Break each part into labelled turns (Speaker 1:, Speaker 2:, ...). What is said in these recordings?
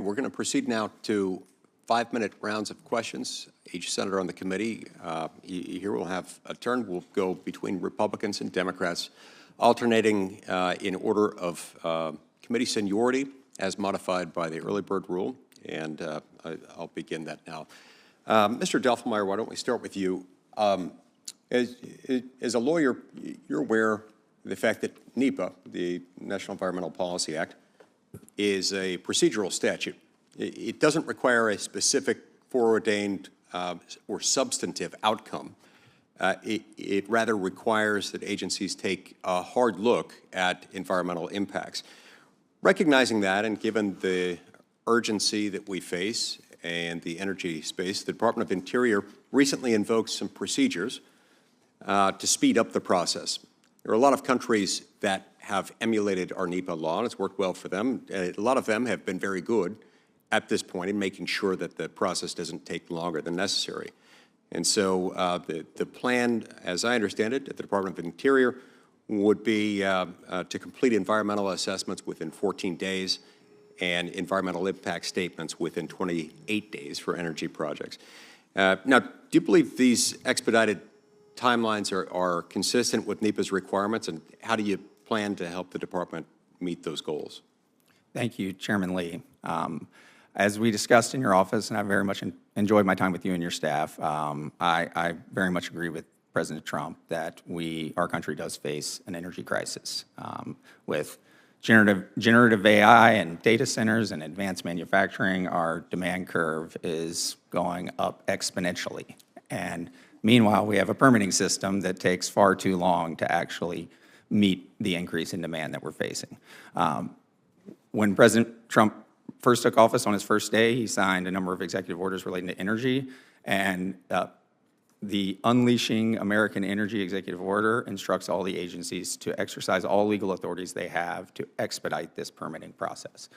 Speaker 1: We're going to proceed now to 5-minute rounds of questions. Each senator on the committee here will have a turn. We'll go between Republicans and Democrats, alternating in order of committee seniority as modified by the early bird rule, and I'll begin that now. Mr. Delfelmeyer, why don't we start with you? As a lawyer, you're aware of the fact that NEPA, the National Environmental Policy Act, is a procedural statute. It doesn't require a specific foreordained or substantive outcome. It rather requires that agencies take a hard look at environmental impacts. Recognizing that, and given the urgency that we face and the energy space, the Department of Interior recently invoked some procedures to speed up the process. There are a lot of countries that have emulated our NEPA law, and it's worked well for them. A lot of them have been very good at this point in making sure that the process doesn't take longer than necessary. And so the plan, as I understand it, at the Department of Interior would be to complete environmental assessments within 14 days and environmental impact statements within 28 days for energy projects. Now, do you believe these expedited timelines are consistent with NEPA's requirements, and how do you plan to help the department meet those goals?
Speaker 2: Thank you, Chairman Lee. As we discussed in your office, and I very much enjoyed my time with you and your staff, I very much agree with President Trump that our country does face an energy crisis. With generative AI and data centers and advanced manufacturing, our demand curve is going up exponentially. And meanwhile, we have a permitting system that takes far too long to actually meet the increase in demand that we're facing. When President Trump first took office on his first day, he signed a number of executive orders relating to energy, and the Unleashing American Energy Executive Order instructs all the agencies to exercise all legal authorities they have to expedite this permitting process.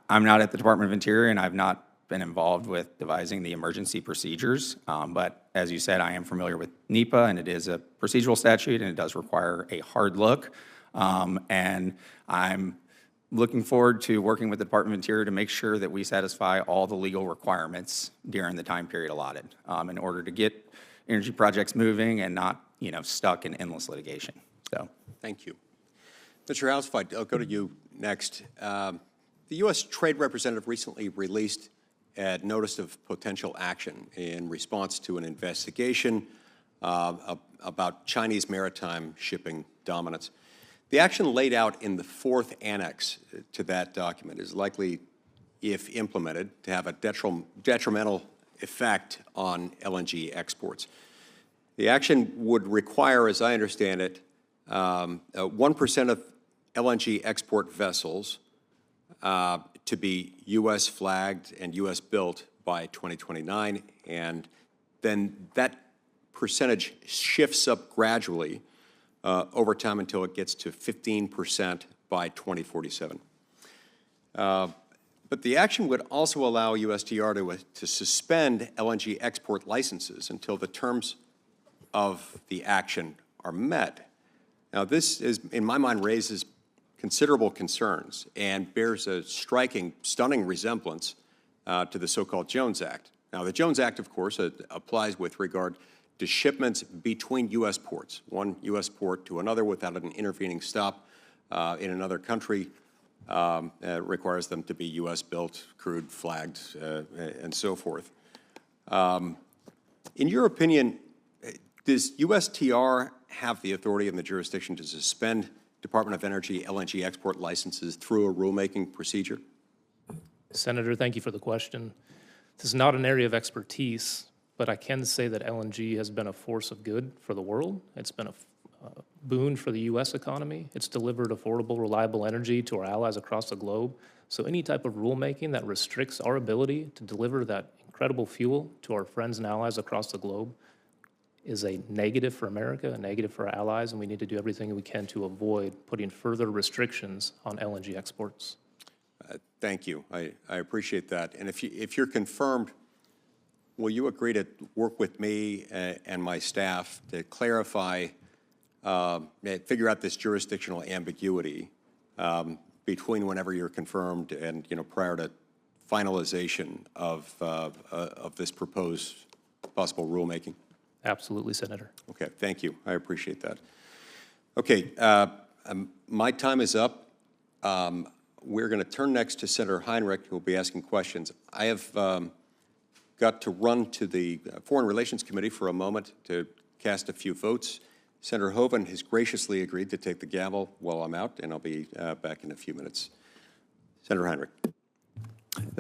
Speaker 2: I'm not at the Department of Interior, and I've not been involved with devising the emergency procedures, but as you said, I am familiar with NEPA, and it is a procedural statute, and it does require a hard look, and I'm looking forward to working with the Department of Interior to make sure that we satisfy all the legal requirements during the time period allotted in order to get energy projects moving and not, stuck in endless litigation. So,
Speaker 1: thank you. Mr. Hausfeld, I'll go to you next. The U.S. Trade Representative recently released a notice of potential action in response to an investigation about Chinese maritime shipping dominance. The action laid out in the 4th annex to that document is likely, if implemented, to have a detrimental effect on LNG exports. The action would require, as I understand it, 1% of LNG export vessels to be U.S. flagged and U.S. built by 2029, and then that percentage shifts up gradually over time until it gets to 15% by 2047. But the action would also allow USTR to suspend LNG export licenses until the terms of the action are met. Now, this is, in my mind, raises considerable concerns and bears a striking, stunning resemblance to the so-called Jones Act. Now, the Jones Act, of course, applies with regard to shipments between U.S. ports, one U.S. port to another without an intervening stop in another country. Requires them to be U.S. built, crewed, flagged, and so forth. In your opinion, does USTR have the authority and the jurisdiction to suspend Department of Energy LNG export licenses through a rulemaking procedure?
Speaker 3: Senator, thank you for the question. This is not an area of expertise, but I can say that LNG has been a force of good for the world. It's been a boon for the U.S. economy. It's delivered affordable, reliable energy to our allies across the globe. So any type of rulemaking that restricts our ability to deliver that incredible fuel to our friends and allies across the globe is a negative for America, a negative for our allies, and we need to do everything we can to avoid putting further restrictions on LNG exports.
Speaker 1: Thank you. I appreciate that. And if you're confirmed, will you agree to work with me and my staff to clarify, figure out this jurisdictional ambiguity between whenever you're confirmed and prior to finalization of this proposed possible rulemaking?
Speaker 3: Absolutely, Senator.
Speaker 1: Okay, thank you. I appreciate that. Okay, my time is up. We're going to turn next to Senator Heinrich, who will be asking questions. I have got to run to the Foreign Relations Committee for a moment to cast a few votes. Senator Hoeven has graciously agreed to take the gavel while I'm out, and I'll be back in a few minutes. Senator Heinrich.